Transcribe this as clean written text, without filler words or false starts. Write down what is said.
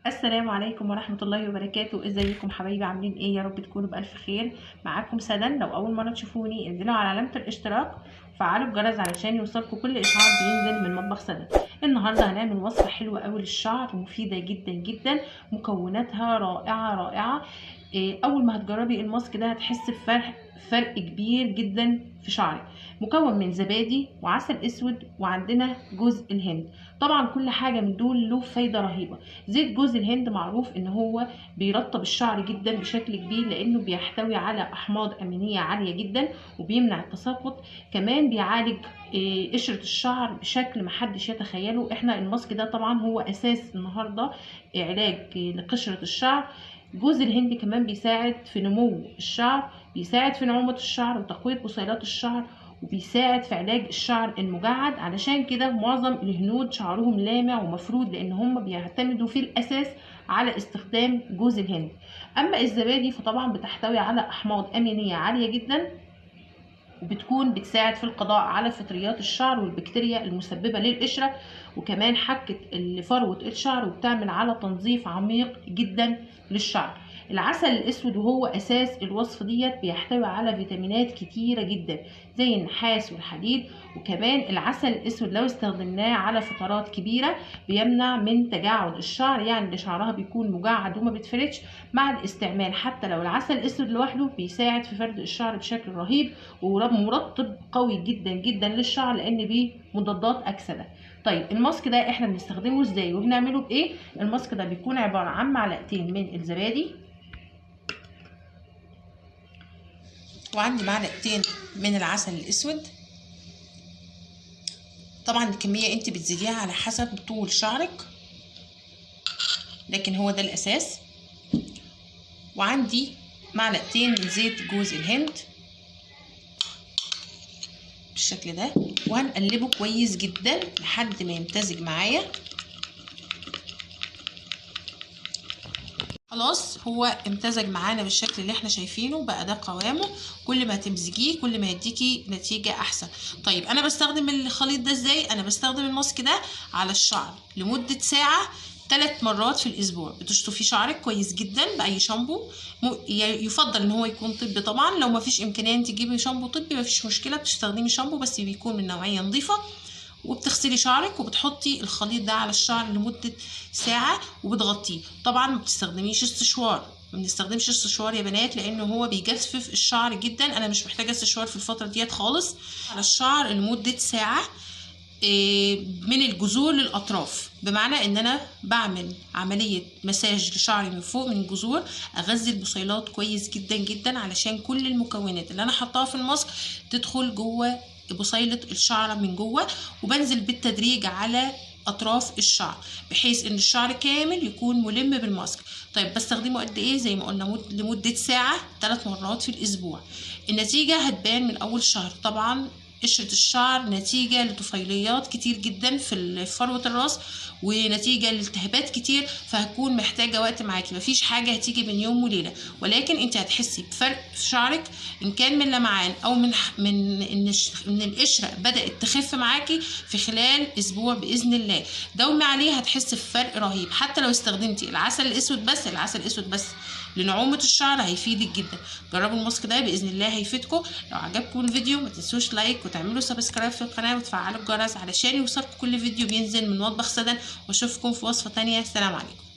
السلام عليكم ورحمة الله وبركاته. ازيكم حبايبي؟ عاملين ايه؟ يا رب تكونوا بألف خير. معاكم سدن. لو أول مرة تشوفوني انزلوا على علامة الاشتراك وفعلوا الجرس علشان يوصلكم كل إشعار بينزل من مطبخ سدن. النهاردة هنعمل وصفة حلوة أوي للشعر ومفيدة جدا جدا، مكوناتها رائعة رائعة. أول ما هتجربي الماسك ده هتحس بفرق كبير جدا في شعرك. مكون من زبادي وعسل اسود وعندنا جوز الهند. طبعا كل حاجة من دول له فايدة رهيبة. زيت جوز الهند معروف ان هو بيرطب الشعر جدا بشكل كبير، لانه بيحتوي على احماض امينيه عاليه جدا وبيمنع التساقط. كمان بيعالج قشره الشعر بشكل محدش يتخيله. احنا الماسك ده طبعا هو اساس النهارده علاج لقشره الشعر. جوز الهند كمان بيساعد في نمو الشعر، بيساعد في نعومه الشعر وتقويه بصيلات الشعر، وبيساعد في علاج الشعر المجعد. علشان كده معظم الهنود شعرهم لامع ومفرود، لان هم بيعتمدوا في الاساس على استخدام جوز الهند. اما الزبادي فطبعا بتحتوي على احماض امينيه عاليه جدا، وبتكون بتساعد في القضاء على فطريات الشعر والبكتيريا المسببه للقشره، وكمان حكت لفروه الشعر، وبتعمل على تنظيف عميق جدا للشعر. العسل الاسود وهو اساس الوصفه ديت بيحتوي على فيتامينات كتيره جدا زي النحاس والحديد. وكمان العسل الاسود لو استخدمناه على فترات كبيره بيمنع من تجعد الشعر، يعني اللي شعرها بيكون مجعد وما بيتفردش مع الاستعمال. حتى لو العسل الاسود لوحده بيساعد في فرد الشعر بشكل رهيب، ومرطب قوي جدا جدا للشعر لان بيه مضادات اكسده. طيب الماسك ده احنا بنستخدمه ازاي وبنعمله بايه؟ الماسك ده بيكون عباره عن معلقتين من الزبادي، وعندي معلقتين من العسل الاسود. طبعا الكميه انت بتزيديها على حسب طول شعرك، لكن هو ده الاساس. وعندي معلقتين من زيت جوز الهند بالشكل ده، وهنقلبه كويس جدا لحد ما يمتزج معايا. خلاص هو امتزج معانا بالشكل اللي احنا شايفينه، بقى ده قوامه. كل ما تمزجيه كل ما يديكي نتيجة احسن. طيب انا بستخدم الخليط ده ازاي؟ انا بستخدم الماسك ده على الشعر لمدة ساعة 3 مرات في الاسبوع. بتشطفي شعرك كويس جدا باي شامبو، يفضل ان هو يكون طبي. طبعا لو مفيش امكانيه انت تجيبي شامبو طبي مفيش مشكله، بتستخدمي شامبو بس بيكون من نوعيه نظيفه. وبتغسلي شعرك وبتحطي الخليط ده على الشعر لمدة ساعة وبتغطيه. طبعا ما بتستخدميش استشوار، ما بنستخدمش استشوار يا بنات لانه هو بيجفف الشعر جدا. انا مش محتاجة استشوار في الفترة ديت خالص. على الشعر لمدة ساعة من الجذور للاطراف، بمعنى ان انا بعمل عمليه مساج لشعري من فوق من الجذور، اغذي البصيلات كويس جدا جدا علشان كل المكونات اللي انا حطاها في الماسك تدخل جوه بصيله الشعره من جوه، وبنزل بالتدريج على اطراف الشعر بحيث ان الشعر كامل يكون ملم بالماسك. طيب بستخدمه قد ايه؟ زي ما قلنا لمده ساعه 3 مرات في الاسبوع. النتيجه هتبان من اول شهر. طبعا قشرة الشعر نتيجة لطفيليات كتير جدا في فروة الراس، ونتيجة لالتهابات كتير، فهتكون محتاجة وقت معاكي. مفيش حاجة هتيجي من يوم وليلة، ولكن انت هتحسي بفرق في شعرك ان كان من لمعان او من القشرة بدأت تخف معاكي في خلال اسبوع باذن الله. دومي عليه هتحسي بفرق رهيب. حتى لو استخدمتي العسل الاسود بس، العسل الاسود بس لنعومة الشعر هيفيدك جدا. جربوا الماسك ده باذن الله هيفيدكم. لو عجبكم الفيديو ما تنسوش لايك وتعملوا سبسكرايب في القناه وتفعلوا الجرس علشان يوصلكم كل فيديو بينزل من مطبخ سدن. واشوفكم في وصفه تانية. سلام عليكم.